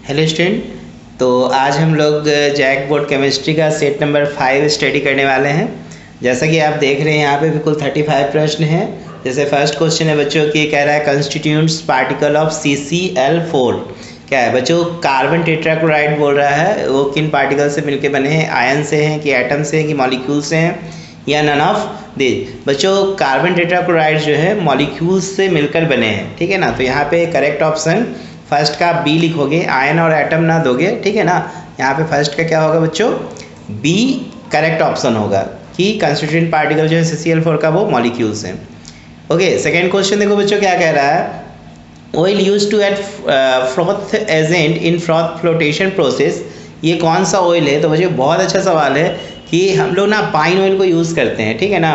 Hello student. तो आज हम लोग जैक बोर्ड केमिस्ट्री का सेट नंबर 5 स्टडी करने वाले हैं। जैसा कि आप देख रहे हैं यहाँ पे बिल्कुल 35 प्रश्न हैं। जैसे फर्स्ट क्वेश्चन है बच्चों की, कह रहा है कंस्टिट्यूएंट्स पार्टिकल ऑफ CCl4। क्या है बच्चों? कार्बन टेट्राक्लोराइड बोल रहा है। वो किन पार्टिकल से मिलके बने हैं? आयन से हैं कि एटम से हैं कि मॉलिक्यूल से हैं या नन ऑफ दिस? बच्चों कार्बन टेट्राक्लोराइड जो है मॉलिक्यूल्स से मिलकर बने हैं, ठीक है ना। तो यहाँ पे करेक्ट ऑप्शन फर्स्ट का बी लिखोगे, आयन और एटम ना दोगे, ठीक है ना। यहाँ पे फर्स्ट का क्या होगा बच्चों? बी करेक्ट ऑप्शन होगा कि कंस्टिट्यूएंट पार्टिकल जो है CCl4 का वो मॉलिक्यूल्स हैं। ओके, सेकेंड क्वेश्चन देखो बच्चों क्या कह रहा है। Oil use to add froth agent in froth flotation process. ये कौन सा ऑयल है? तो बच्चों बहुत अच्छा सवाल है कि हम लोग ना पाइन ऑयल को यूज़ करते हैं, ठीक है ना।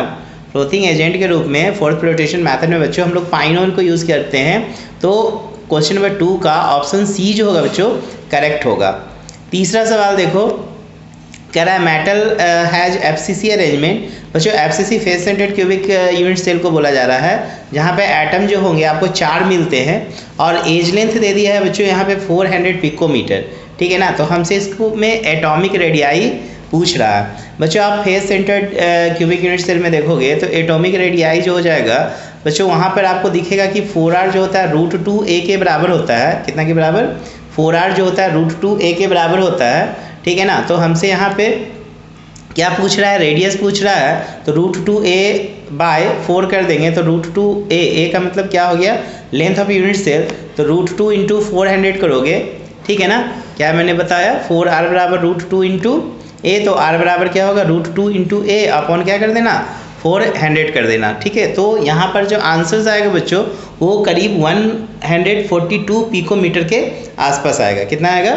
फ्लोथिंग एजेंट के रूप में फोर्थ फ्लोटेशन मेथड में बच्चों हम लोग पाइन ऑयल को यूज़ करते हैं। तो क्वेश्चन नंबर 2 का ऑप्शन सी जो होगा बच्चों करेक्ट होगा। तीसरा सवाल देखो, कह रहा है मेटल हैज FCC अरेंजमेंट। बच्चों FCC face centred cubic unit cell को बोला जा रहा है, जहाँ पे एटम जो होंगे आपको 4 मिलते हैं और एज लेंथ दे दिया है बच्चों यहाँ पे 400 पिकोमीटर, ठीक है ना। तो हमसे इसको में एटॉमिक रेडियाई पूछ रहा है। बच्चों आप face centred cubic unit cell में देखोगे तो एटॉमिक रेडियाई जो हो जाएगा बच्चों, वहाँ पर आपको दिखेगा कि 4r जो होता है √2a के बराबर होता है। कितना के बराबर? 4r जो होता है √2a के बराबर होता है, ठीक है ना। तो हमसे यहाँ पे क्या पूछ रहा है? रेडियस पूछ रहा है। तो √2a/4 कर देंगे तो √2a का मतलब क्या हो गया? Length of unit cell. तो √2 × 400 करोगे, ठीक है ना। क्या मैंने बताया? 4r बराबर √2 × a, तो r बराबर क्या होगा? √2 × a अपॉन क्या कर देना? 400 कर देना, ठीक है। तो यहाँ पर जो आंसर्स आएगा बच्चों वो करीब 142 पिकोमीटर के आसपास आएगा। कितना आएगा?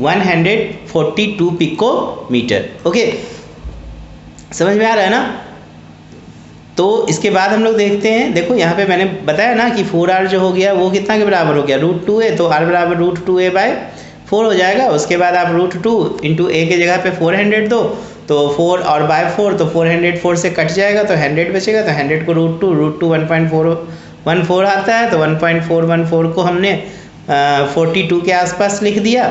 142 पिकोमीटर। ओके, समझ में आ रहा है ना। तो इसके बाद हम लोग देखते हैं, देखो यहाँ पे मैंने बताया ना कि 4r जो हो गया वो कितना के बराबर हो गया? √2a, तो r बराबर √2a/4 हो जाएगा। उसके बाद आप √2 × a के जगह पे 400 दो, तो 4 और बाय 4, तो 404 से कट जाएगा तो 100 बचेगा। तो 100 को √2 1.414 आता है, तो 1.414 को हमने 42 के आसपास लिख दिया,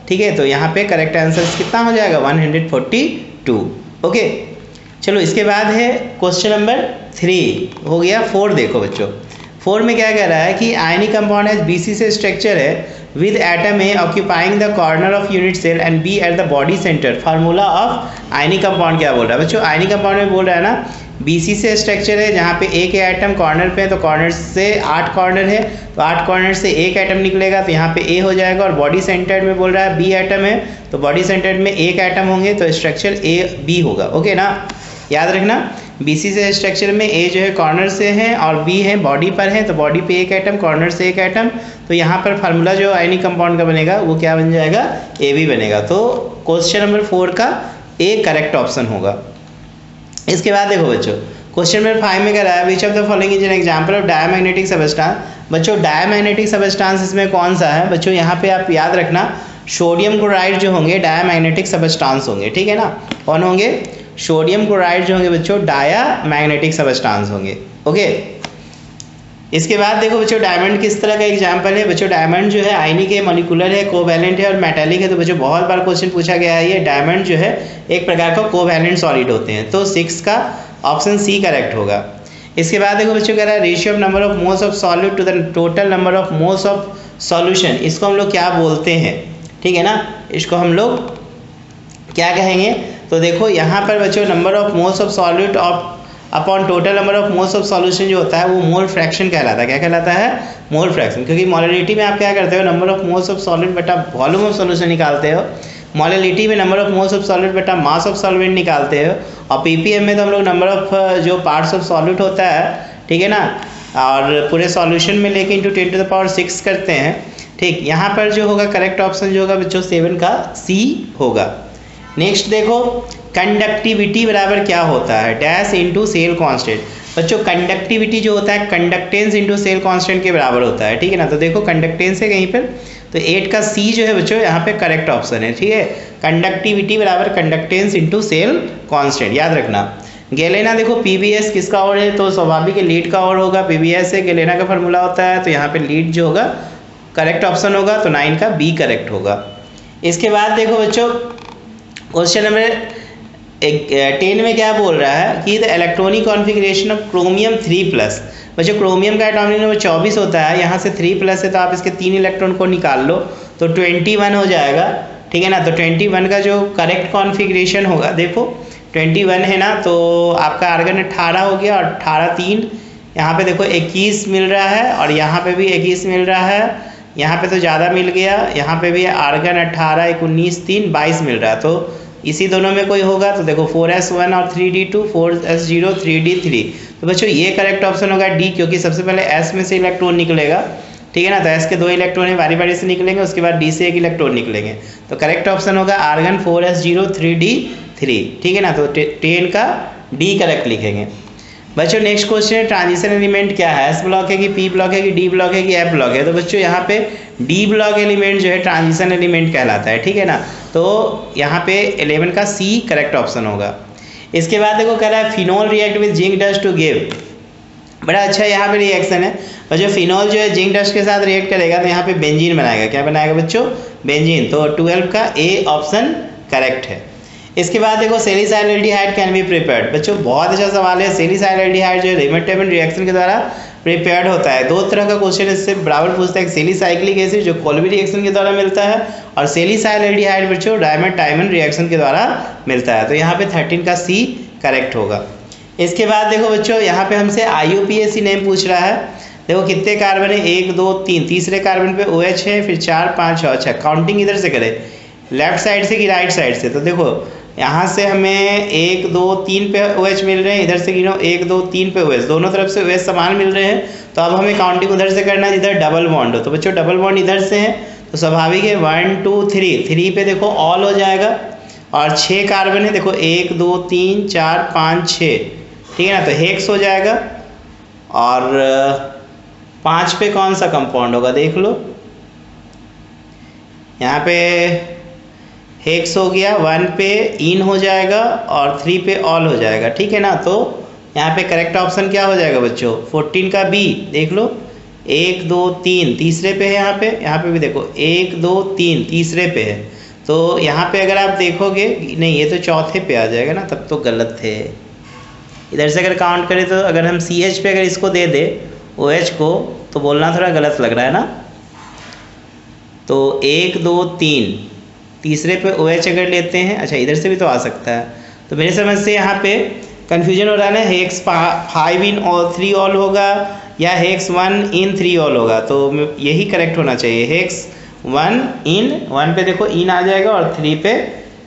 ठीक है। तो यहाँ पे करेक्ट आंसर कितना हो जाएगा? 142। ओके, चलो इसके बाद है क्वेश्चन नंबर 3 हो गया। 4 देखो बच्चों, 4 में क्या कह रहा है कि आयनिक कंपाउंड है BC से स्ट्रक्चर है with atom A occupying the corner of unit cell and B at the body center। Formula of ionic compound क्या बोल रहा है बच्चों? आयनिक कंपाउंड में बोल रहा है ना BC से स्ट्रक्चर है जहाँ पे एक एटम कॉर्नर पे है, तो कॉर्नर से 8 कॉर्नर है, तो 8 कॉर्नर से एक एटम निकलेगा, तो यहाँ पे A हो जाएगा। और बॉडी सेंटर्ड में बोल रहा है B एटम है, तो बॉडी सेंटर्ड में एक एटम होंगे, तो स्ट्रक्चर AB होगा। ओके ना, याद रखना BC से स्ट्रक्चर में A जो है कॉर्नर से है और B है बॉडी पर है, तो बॉडी पे एक एटम, कॉर्नर से एक एटम, तो यहाँ पर फार्मूला जो आयनिक कंपाउंड का बनेगा वो क्या बन जाएगा? AB बनेगा। तो क्वेश्चन नंबर 4 का A करेक्ट ऑप्शन होगा। इसके बाद देखो बच्चों, क्वेश्चन नंबर 5 में कह रहा है विच of the following is an example of diamagnetic substance. बच्चों डायमैग्नेटिक सबस्टेंस इसमें कौन सा है? बच्चों यहाँ पे आप याद रखना सोडियम क्लोराइड जो होंगे डायमैग्नेटिक सबस्टेंस होंगे, ठीक है ना। कौन होंगे? सोडियम क्लोराइड जो होंगे बच्चों डायमैग्नेटिक सबस्टेंस होंगे। ओके, इसके बाद देखो बच्चों डायमंड किस तरह का एग्जांपल है। बच्चों डायमंड जो है आयनिक है, मॉलिक्यूलर है, कोवैलेंट है और मेटालिक है। तो बच्चों बहुत बार क्वेश्चन पूछा गया है, ये डायमंड जो है एक प्रकार का कोवैलेंट सॉलिड होते हैं। तो 6 का ऑप्शन सी करेक्ट होगा। इसके बाद देखो बच्चों कह रहा है ratio of number of moles of solute to the total number of moles of solution. इसको हम लोग क्या बोलते हैं, ठीक है ना। इसको हम लोग क्या कहेंगे? तो देखो यहाँ पर बच्चों number of moles of solute of upon total number of moles of solution जो होता है वो मोल फ्रैक्शन कहलाता है। क्या कहलाता है? Mole fraction. क्योंकि मोलैलिटी में आप क्या करते हो? Number of moles of solute बटा वॉल्यूम ऑफ सॉल्यूशन निकालते हो। मोलैलिटी में number of moles of solute बटा मास ऑफ सॉल्वेंट निकालते हो। और PPM में तो हम लोग नंबर ऑफ जो पार्ट्स ऑफ सॉल्यूट होता है, ठीक है ना, और पूरे सॉल्यूशन में लेके इंटू 10⁶ करते हैं, ठीक। यहाँ पर जो होगा करेक्ट ऑप्शन जो होगा बच्चों 7 का C होगा। नेक्स्ट देखो कंडक्टिविटी बराबर क्या होता है? Dash into cell constant. बच्चों कंडक्टिविटी जो होता है कंडक्टेंस इंटू सेल कांस्टेंट के बराबर होता है, ठीक है ना। तो देखो कंडक्टेंस है कहीं पर, तो 8 का C जो है बच्चों यहाँ पे करेक्ट ऑप्शन है, ठीक है। कंडक्टिविटी बराबर कंडक्टेंस इंटू सेल कांस्टेंट, याद रखना। गैलेना देखो PBS किसका और है? तो स्वाभाविक लीड का और होगा, PBS है, गैलेना का फार्मूला होता है, तो यहाँ पे लीड जो होगा करेक्ट ऑप्शन होगा, तो 9 का बी करेक्ट होगा। इसके बाद देखो बच्चों क्वेश्चन नंबर 10 में क्या बोल रहा है कि the electronic configuration of chromium 3+। बच्चों क्रोमियम का एटॉमिक नंबर 24 होता है, यहाँ से 3+ है तो आप इसके 3 इलेक्ट्रॉन को निकाल लो तो 21 हो जाएगा, ठीक है ना। तो 21 का जो करेक्ट कॉन्फ़िगरेशन होगा, देखो 21 है ना, तो आपका आर्गन 18 हो गया और 18 3, यहाँ पे देखो 21 मिल रहा है और यहाँ पे भी 21 मिल रहा है, यहाँ पे तो ज़्यादा मिल गया, यहाँ पे भी आर्गन 18 19 3 22 मिल रहा है। तो इसी दोनों में कोई होगा तो देखो 4s1 और 3d2, 4s0 3d3। तो बच्चों ये करेक्ट ऑप्शन होगा डी, क्योंकि सबसे पहले s में से इलेक्ट्रॉन निकलेगा, ठीक है ना। तो s के 2 इलेक्ट्रॉन बारी बारी से निकलेंगे, उसके बाद d से 1 इलेक्ट्रॉन निकलेंगे, तो करेक्ट ऑप्शन होगा आर्गन 4s0 3d3, ठीक है ना। तो 10 का डी करेक्ट लिखेंगे। बच्चों नेक्स्ट क्वेश्चन है ट्रांजिशन एलिमेंट क्या है, एस ब्लॉक है कि पी ब्लॉक है कि डी ब्लॉक है कि एफ ब्लॉक है। तो बच्चों यहाँ पे डी ब्लॉक एलिमेंट जो है ट्रांजिशन एलिमेंट कहलाता है, ठीक है ना। तो यहाँ पे 11 का सी करेक्ट ऑप्शन होगा। इसके बाद देखो कह रहा है phenol react with zinc dust to give, बड़ा अच्छा यहाँ पे रिएक्शन है। और जो फिनोल जो है जिंक डस्ट के साथ रिएक्ट करेगा तो यहाँ पे बेंजीन बनाएगा, क्या बनाएगा बच्चों, बेंजीन। तो 12 का ए ऑप्शन करेक्ट है। इसके बाद देखो सेलिसाइलडिहाइड कैन बी प्रिपेयर्ड। बच्चों बहुत अच्छा सवाल है, सेलिसाइलडिहाइड जो है रेमटेबल रिएक्शन के द्वारा प्रिपेयर्ड होता है। 2 तरह का क्वेश्चन इससे बराबर पूछता है, सेलिसाइक्लिक एसिड जो कोल्बी रिएक्शन के द्वारा मिलता है, और सेलिसाइलडिहाइड बच्चों डायमंड टाइमन रिएक्शन के द्वारा मिलता है। तो यहाँ पे 13 का सी करेक्ट होगा। इसके बाद देखो बच्चों यहाँ पे हमसे IUPAC नेम पूछ रहा है। देखो कितने कार्बन है, 1 2 3, तीसरे कार्बन पे OH है, फिर 4 5 6। अच्छा काउंटिंग इधर से करें, लेफ्ट साइड से कि राइट साइड से। तो देखो यहाँ से हमें 1 2 3 पे OH मिल रहे हैं, इधर से गिनो 1 2 3 पे OH, दोनों तरफ से OH समान मिल रहे हैं। तो अब हमें काउंटिंग उधर से करना है जिधर डबल बॉन्ड हो। तो बच्चों डबल बॉन्ड इधर से है तो स्वाभाविक है 1 2 3 पे देखो ऑल हो जाएगा, और 6 कार्बन है, देखो 1 2 3 4 5 6, ठीक है ना। तो हेक्स हो जाएगा। और 5 पे कौन सा कंपाउंड होगा देख लो, यहाँ पे हेक्स हो गया, 1 पे इन हो जाएगा और 3 पे ऑल हो जाएगा, ठीक है ना। तो यहाँ पे करेक्ट ऑप्शन क्या हो जाएगा बच्चों, 14 का बी देख लो। 1 2 3 तीसरे पे है, यहाँ पे भी देखो 1 2 3 तीसरे पे है। तो यहाँ पे अगर आप देखोगे नहीं, ये तो चौथे पे आ जाएगा ना, तब तो गलत है। इधर से अगर काउंट करें तो अगर हम CH पे अगर इसको दे दे OH को, तो बोलना थोड़ा गलत लग रहा है ना। तो 1 2 3 तीसरे पे OH अगर लेते हैं, अच्छा इधर से भी तो आ सकता है। तो मेरे समझ से यहाँ पे कन्फ्यूजन हो रहा है ना, हेक्स 5 इन और 3 ऑल होगा या हेक्स 1 इन 3 ऑल होगा। तो यही करेक्ट होना चाहिए, हेक्स 1 इन, 1 पे देखो इन आ जाएगा और 3 पे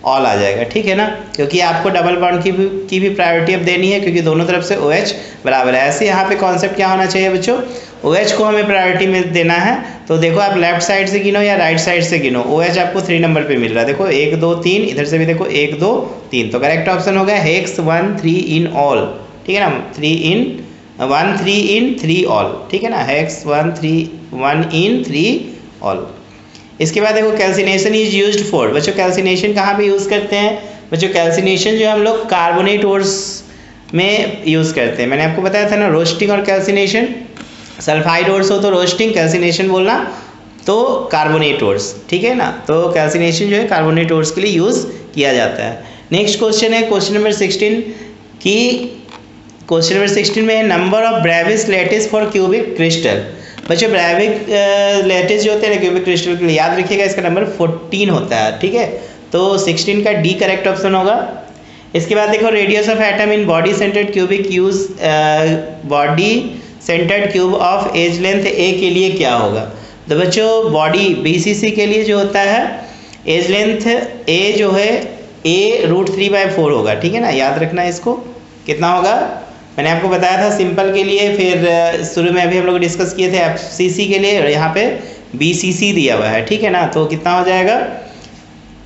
ऑल आ जाएगा, ठीक है ना। क्योंकि आपको डबल बॉन्ड की भी प्रायोरिटी अब देनी है, क्योंकि दोनों तरफ से OH बराबर है। ऐसे यहाँ पे कॉन्सेप्ट क्या होना चाहिए बच्चों, OH को हमें प्रायोरिटी में देना है। तो देखो आप लेफ्ट साइड से गिनो या राइट साइड से गिनो, OH आपको 3 नंबर पे मिल रहा है। देखो 1 2 3, इधर से भी देखो 1 2 3। तो करेक्ट ऑप्शन होगा हेक्स 1 3 इन ऑल, ठीक है ना। 1 3 इन 3 ऑल, ठीक है ना। हेक्स 1 इन 3 ऑल। इसके बाद देखो कैल्सिनेशन इज यूज्ड फॉर। बच्चों कैल्सिनेशन कहाँ पे यूज़ करते हैं बच्चों, कैल्सिनेशन जो हम लोग कार्बोनेट ओर्स में यूज़ करते हैं। मैंने आपको बताया था ना रोस्टिंग और कैल्सिनेशन। सल्फाइड ओर्स हो तो रोस्टिंग, कैल्सिनेशन बोलना तो कार्बोनेट ओर्स, ठीक है ना। तो कैल्सिनेशन जो है कार्बोनेट ओर्स के लिए यूज़ किया जाता है। नेक्स्ट क्वेश्चन है क्वेश्चन नंबर 16 की, क्वेश्चन नंबर 16 में है number of Brevis lattice for cubic crystal. बच्चों ब्रेविक लैटिस जो होते हैं ना क्यूबिक क्रिस्टल के लिए, याद रखिएगा इसका नंबर 14 होता है, ठीक है। तो 16 का डी करेक्ट ऑप्शन होगा। इसके बाद देखो radius of atom in body centred cubic use, body centred cube of edge length a के लिए क्या होगा। तो बच्चों बॉडी BCC के लिए जो होता है एज लेंथ ए जो है A√3/4 होगा, ठीक है ना। याद रखना इसको, कितना होगा मैंने आपको बताया था सिंपल के लिए, फिर शुरू में अभी हम लोग डिस्कस किए थे FCC के लिए, और यहाँ पे BCC दिया हुआ है, ठीक है ना। तो कितना हो जाएगा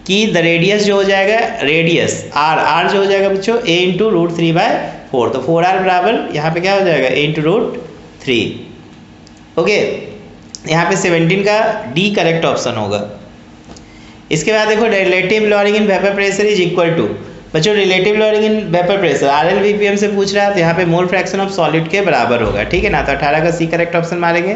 कि द रेडियस जो हो जाएगा, रेडियस R जो हो जाएगा बच्चों A × √3/4। तो 4R बराबर यहाँ पे क्या हो जाएगा A × √3, ओके। यहाँ पे 17 का डी करेक्ट ऑप्शन होगा। इसके बाद देखो relative lowering in vapour pressure is equal to. बच्चों relative lowering in vapour pressure RL/VPM से पूछ रहा है, तो यहाँ पे मोल फ्रैक्शन ऑफ सॉलिड के बराबर होगा, ठीक है ना। तो 18 का सी करेक्ट ऑप्शन मारेंगे।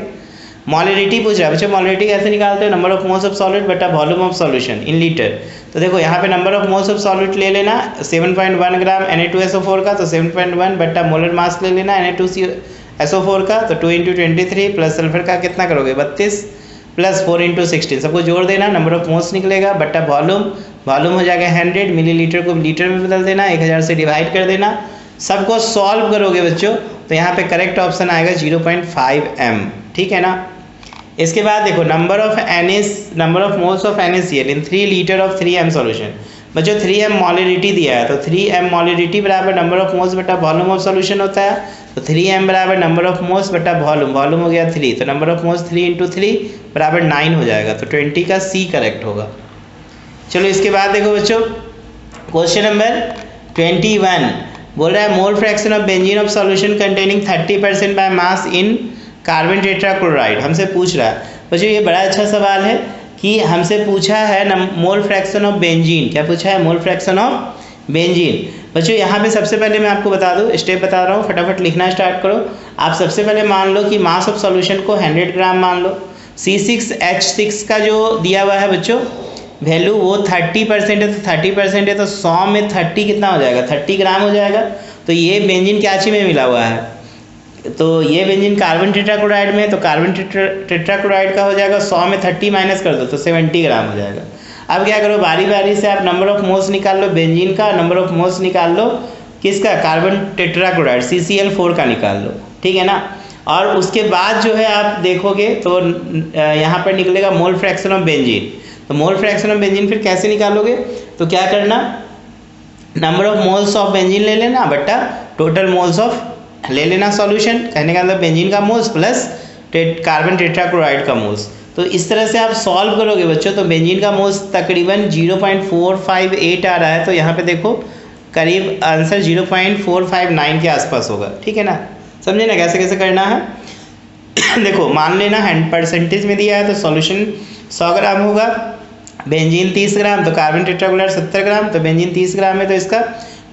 मॉलिडिटी पूछ रहा है बच्चों, मॉलिडिटी कैसे निकालते हो, number of moles of solid बटा volume of solution in litre. तो देखो यहाँ पे number of moles of solid ले लेना 7.1 ग्राम Na2SO4 का, तो 7.1 बटा मोलर मास ले लेना Na2SO4 का, तो 2 × 23 प्लस सल्फर का कितना करोगे 32 प्लस 4 × 16 सबको जोड़ देना, नंबर ऑफ मोल्स निकलेगा बटा वॉल्यूम हो जाएगा 100, मिलीलीटर को लीटर में बदल देना, 1000 से डिवाइड कर देना। सबको सॉल्व करोगे बच्चों तो यहाँ पे करेक्ट ऑप्शन आएगा 0.5 m, ठीक है ना। इसके बाद देखो number of moles of NaCl in 3 litre of 3m solution. बच्चों 3m मॉलिडिटी दिया है, तो 3m मॉलिडिटी बराबर नंबर ऑफ मोल्स बटा वॉल्यूम ऑफ सॉल्यूशन होता है, तो 3m बराबर नंबर ऑफ मोल्स बटा वॉल्यूम हो गया 3, तो नंबर ऑफ मोल्स 3 × 3 बराबर 9 हो जाएगा, तो 20 का C करेक्ट होगा। चलो इसके बाद देखो बच्चों क्वेश्चन नंबर 21 बोल रहा है mole fraction of benzene of solution containing 30% by mass in carbon tetrachloride हमसे पूछ रहा है। बच्चों ये बड़ा अच्छा सवाल है कि हमसे पूछा है मोल फ्रैक्शन ऑफ बेंजीन, क्या पूछा है मोल फ्रैक्शन ऑफ बेंजीन। बच्चों यहाँ पे सबसे पहले मैं आपको बता दूँ, स्टेप बता रहा हूँ, फटाफट लिखना स्टार्ट करो। आप सबसे पहले मान लो कि मास ऑफ सॉल्यूशन को 100 ग्राम मान लो, C6H6 का जो दिया हुआ है बच्चों वैल्यू वो 30% है, तो 30% है तो 100 में 30 कितना हो जाएगा 30 ग्राम हो जाएगा। तो ये बेंजीन क्या चीज़ में मिला हुआ है, तो ये बेंजीन कार्बन टेट्राक्लोराइड में, तो कार्बन टेट्राक्लोराइड का हो जाएगा 100 में 30 माइनस कर दो तो 70 ग्राम हो जाएगा। अब क्या करो बारी बारी से आप नंबर ऑफ मोल्स निकाल लो बेंजीन का, नंबर ऑफ मोल्स निकाल लो किसका कार्बन टेट्राक्लोराइड CCl4 का निकाल लो, ठीक है ना। और उसके बाद जो है आप देखोगे तो यहाँ पर निकलेगा मोल फ्रैक्शन ऑफ बेंजीन। तो मोल फ्रैक्शन ऑफ बेंजीन फिर कैसे निकालोगे, तो क्या करना number of moles of benzene ले लेना बटा टोटल मोल्स ऑफ ले लेना सॉल्यूशन, कहने का मतलब बेंजीन का मोल्स प्लस कार्बन टेट्राक्लोराइड का मोल्स। तो इस तरह से आप सॉल्व करोगे बच्चों तो बेंजीन का मोल्स तकरीबन 0.458 आ रहा है, तो यहाँ पे देखो करीब आंसर 0.459 के आसपास होगा, ठीक है ना। समझे ना कैसे कैसे करना है। देखो मान लेना 100% में दिया है तो सॉल्यूशन 100 ग्राम होगा, बेंजीन 30 ग्राम, तो कार्बन टेट्राक्लोराइड 70 ग्राम, तो बेंजीन 30 ग्राम है तो इसका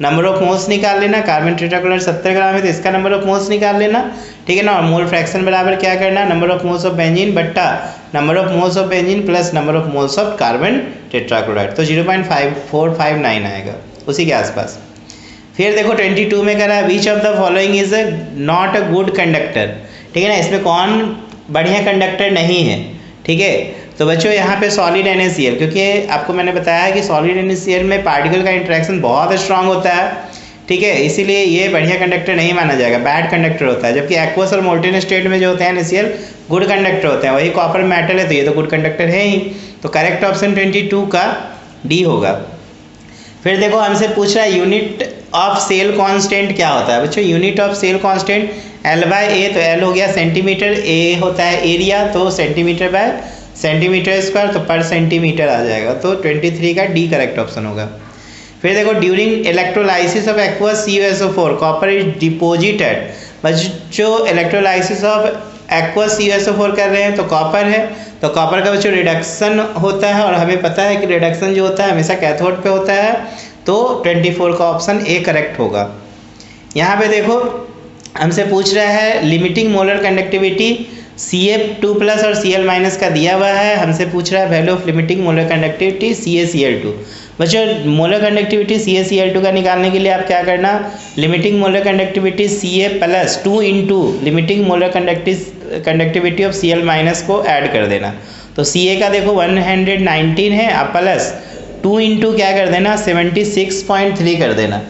नंबर ऑफ मोल्स निकाल लेना, कार्बन टेट्राक्लोराइड 70 ग्राम है तो इसका नंबर ऑफ मोल्स निकाल लेना, ठीक है ना। और मोल फ्रैक्शन बराबर क्या करना number of moles of benzene बट्टा number of moles of benzene plus number of moles of carbon tetrachloride, तो 0.5459 आएगा उसी के आसपास। फिर देखो 22 में कह रहा है विच of the following is not a good conductor, ठीक है ना, इसमें कौन बढ़िया कंडक्टर नहीं है, ठीक है। तो बच्चों यहाँ पे सॉलिड NaCl, क्योंकि आपको मैंने बताया कि सॉलिड NaCl में पार्टिकल का इंटरेक्शन बहुत स्ट्रांग होता है, ठीक है, इसीलिए ये बढ़िया कंडक्टर नहीं माना जाएगा, बैड कंडक्टर होता है। जबकि एक्वस और मोल्टेन स्टेट में जो होते हैं NaCl गुड कंडक्टर होते हैं, वही कॉपर मेटल है तो ये तो गुड कंडक्टर है ही, तो करेक्ट ऑप्शन 22 का D होगा। फिर देखो हमसे पूछ रहा है यूनिट ऑफ सेल कांस्टेंट क्या होता है बच्चों, unit of cell constant L/A, तो L हो गया सेंटीमीटर, A होता है एरिया तो सेंटीमीटर बाय सेंटीमीटर स्क्वायर, तो पर सेंटीमीटर आ जाएगा, तो 23 का D करेक्ट ऑप्शन होगा। फिर देखो during electrolysis of aqueous CuSO4 copper is deposited, बच्चों इलेक्ट्रोलाइसिस ऑफ एक्वस CuSO4 कर रहे हैं तो कॉपर है, तो कॉपर का बच्चों रिडक्शन होता है और हमें पता है कि रिडक्शन जो होता है हमेशा कैथोड पे होता है, तो 24 का ऑप्शन A करेक्ट होगा। यहाँ पे देखो हमसे पूछ रहा है लिमिटिंग मोलर कंडक्टिविटी Cf2+ और Cl- का दिया हुआ है, हमसे पूछ रहा है value of limiting molar conductivity CaCl2। बच्चों मोलर कंडक्टिविटी CaCl2 का निकालने के लिए आप क्या करना limiting molar conductivity Ca+ 2 into limiting molar conductivity of Cl- को ऐड कर देना, तो Ca का देखो 119 है, आप प्लस 2 इंटू क्या कर देना 76.3 कर देना,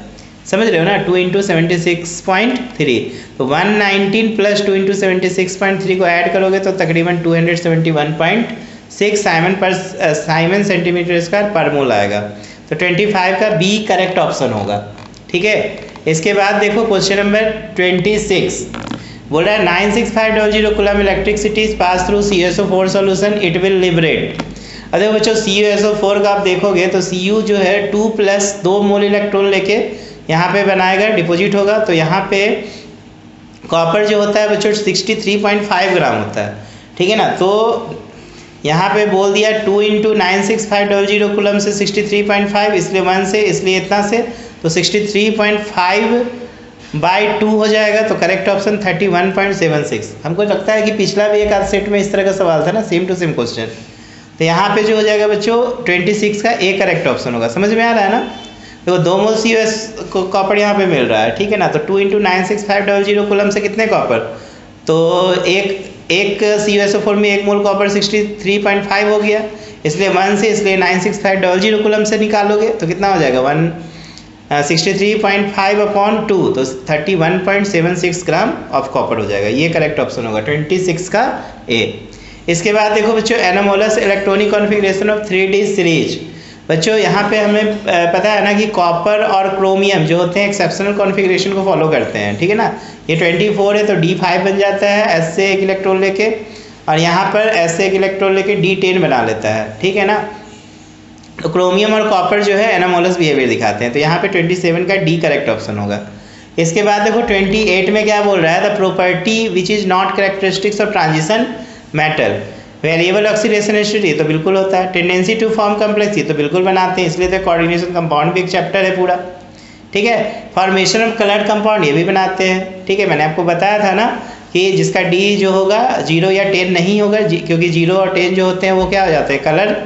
समझ रहे हो ना, 2 इंटू 76.3, तो 119 प्लस 2 इंटू 76.3 को ऐड करोगे तो तकरीबन 271.6 साइमन सेंटीमीटर स्क्वायर पर मोल आएगा, तो 25 का B करेक्ट ऑप्शन होगा, ठीक है। इसके बाद देखो क्वेश्चन नंबर 26 बोल रहा है 96500 coulomb electricity pass through CuSO4 solution it will liberate. अब देखो बच्चों CuSO4 का आप देखोगे तो Cu जो है 2+2 मोल इलेक्ट्रॉन लेके यहाँ पे बनाएगा डिपॉजिट होगा, तो यहाँ पे कॉपर जो होता है बच्चों 63.5 ग्राम होता है, ठीक है ना। तो यहाँ पे बोल दिया 2 इंटू 96500 कूलम से 63.5, इसलिए 1 से इसलिए इतना से, तो 63.5 बाई 2 हो जाएगा, तो करेक्ट ऑप्शन 31.76। हमको लगता है कि पिछला भी एक आध सेट में इस तरह का सवाल था ना, सेम टू सेम क्वेश्चन। तो यहाँ पे जो हो जाएगा बच्चों 26 का ए करेक्ट ऑप्शन होगा। समझ में आ रहा है ना? देखो 2 मोल CuS कॉपर यहाँ पे मिल रहा है, ठीक है ना। तो 2 × 96500 कूलम से कितने कॉपर, तो एक CuSO4 में 1 मोल कॉपर 63.5 हो गया, इसलिए 1 से, इसलिए 96500 कूलम से निकालोगे तो कितना हो जाएगा 63.5/2, तो 31.76 ग्राम ऑफ कॉपर हो जाएगा। ये करेक्ट ऑप्शन होगा 26 का ए। इसके बाद देखो बच्चों anomalous electronic configuration of 3D series. बच्चों यहाँ पे हमें पता है ना कि कॉपर और क्रोमियम जो होते हैं एक्सेप्शनल कॉन्फ़िगरेशन को फॉलो करते हैं, ठीक है ना। ये 24 है तो D5 बन जाता है S से 1 इलेक्ट्रॉन लेके, और यहाँ पर S से 1 इलेक्ट्रॉन लेके D10 बना लेता है, ठीक है ना। तो क्रोमियम और कॉपर जो है एनामोलस बिहेवियर दिखाते हैं, तो यहाँ पे 27 का डी करेक्ट ऑप्शन होगा। इसके बाद देखो 28 में क्या बोल रहा है, the property which is not characteristics of transition metal, variable oxidation state, ये तो बिल्कुल होता है। टेंडेंसी टू फॉर्म कम्प्लेक्स, ये तो बिल्कुल बनाते हैं, इसलिए तो कोऑर्डिनेशन कंपाउंड भी एक चैप्टर है पूरा, ठीक है। फॉर्मेशन ऑफ कलर्ड कंपाउंड, ये भी बनाते हैं, ठीक है। मैंने आपको बताया था ना कि जिसका डी जो होगा 0 या 10 नहीं होगा, क्योंकि 0 और 10 जो होते हैं वो क्या हो जाते हैं, कलर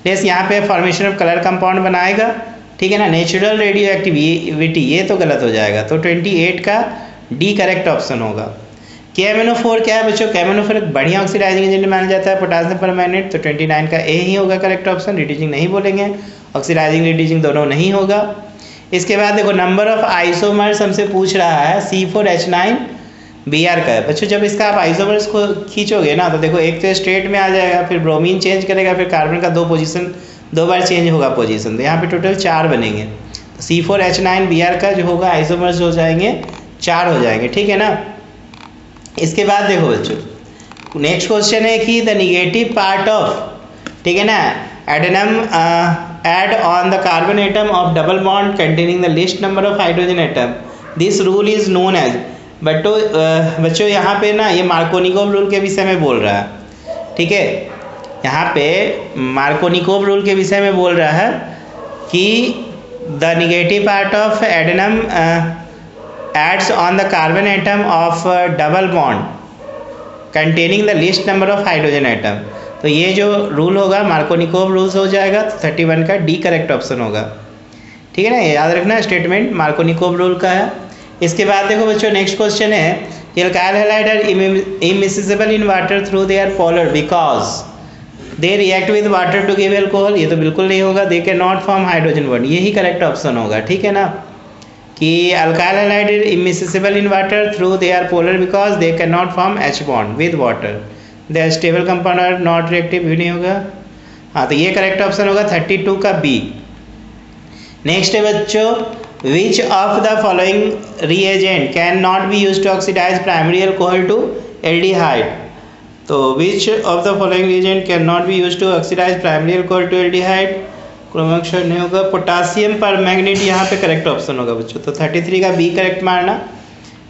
लेस। यहाँ पे फॉर्मेशन ऑफ कलर कंपाउंड बनाएगा, ठीक है ना। नेचुरल रेडियो एक्टिविटी, ये तो गलत हो जाएगा, तो 28 का डी करेक्ट ऑप्शन होगा। KMnO4 क्या है बच्चों, KMnO4 एक बढ़िया ऑक्सीडाइजिंग एजेंट माना जाता है, पोटेशियम परमैंगनेट, तो 29 का ए ही होगा करेक्ट ऑप्शन। रिड्यूसिंग नहीं बोलेंगे, ऑक्सीडाइजिंग रिड्यूसिंग दोनों नहीं होगा। इसके बाद देखो नंबर ऑफ आइसोमर्स हमसे पूछ रहा है, C4H9Br का है। बच्चों जब इसका आप आइसोमर्स को खींचोगे ना, तो देखो एक तो स्ट्रेट में आ जाएगा, फिर ब्रोमीन चेंज करेगा, फिर कार्बन का 2 बार चेंज होगा पोजीशन, तो यहाँ पे टोटल 4 बनेंगे। तो C4H9Br का जो होगा आइसोमर्स हो जाएंगे 4 हो जाएंगे, ठीक है ना। इसके बाद देखो बच्चों नेक्स्ट क्वेश्चन है कि द निगेटिव पार्ट ऑफ, ठीक है ना, addendum add on the carbon atom of double bond containing the least number of hydrogen atom, this rule is known as. बच्चों यहाँ पे ना ये मार्कोनिकोव रूल के विषय में बोल रहा है, ठीक है। यहाँ पे मार्कोनिकोव रूल के विषय में बोल रहा है कि the negative part of addendum adds on the carbon atom of double bond containing the least number of hydrogen atom, तो ये जो रूल होगा मार्कोनिकोव रूल्स हो जाएगा, तो 31 का डी करेक्ट ऑप्शन होगा, ठीक है ना। याद रखना स्टेटमेंट मार्कोनिकोव रूल का है। इसके बाद देखो बच्चों नेक्स्ट क्वेश्चन है, alkyl halide are immiscible in water through their polar because they react with water to give alcohol, ये तो बिल्कुल नहीं होगा। They can not form hydrogen bond, यही करेक्ट ऑप्शन होगा, ठीक है ना, कि alkyl halide is immiscible in water through they are polar because they can not form H bond with water, they are stable compound are not reactive, भी नहीं होगा। हाँ, तो ये करेक्ट ऑप्शन होगा 32 का बी। नेक्स्ट है बच्चों, which of the following reagent can not be use to oxidise primary alcohol to aldehyde, तो which of the following reagent can not be use to oxidise primary alcohol to aldehyde, क्रोमोक्सर नहीं होगा। Potassium permanganate यहाँ पे correct option होगा बच्चों, तो 33 का बी करेक्ट मारना,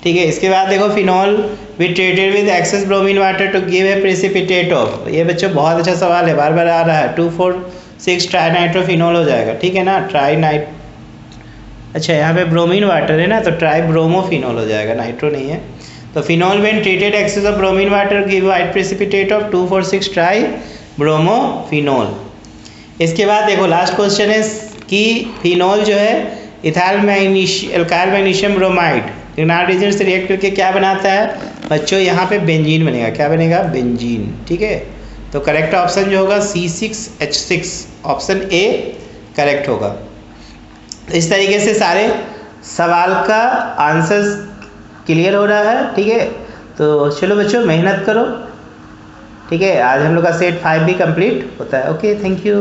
ठीक है। इसके बाद देखो phenol which treated with excess bromine water to give a precipitate of, ये बच्चों बहुत अच्छा सवाल है, बार बार आ रहा है, 2,4,6 ट्राइनाइट्रोफिनॉल हो जाएगा, ठीक है ना। अच्छा यहाँ पे ब्रोमीन वाटर है ना, तो ट्राइब्रोमोफिनॉल हो जाएगा, नाइट्रो नहीं है। तो phenol when treated excess of bromine water give white precipitate of 2,4,6 tribromophenol. इसके बाद देखो लास्ट क्वेश्चन है कि फिनॉल जो है इथाइल मैग्नीशियम ब्रोमाइड ग्रेनाड रीजन से रिएक्ट करके क्या बनाता है बच्चों, यहाँ पे बेंजीन बनेगा, क्या बनेगा, बेंजीन, ठीक है। तो करेक्ट ऑप्शन जो होगा C6H6 ऑप्शन ए करेक्ट होगा। इस तरीके से सारे सवाल का आंसर्स क्लियर हो रहा है, ठीक है। तो चलो बच्चों मेहनत करो, ठीक है। आज हम लोग का सेट 5 भी कंप्लीट होता है। Okay, thank you.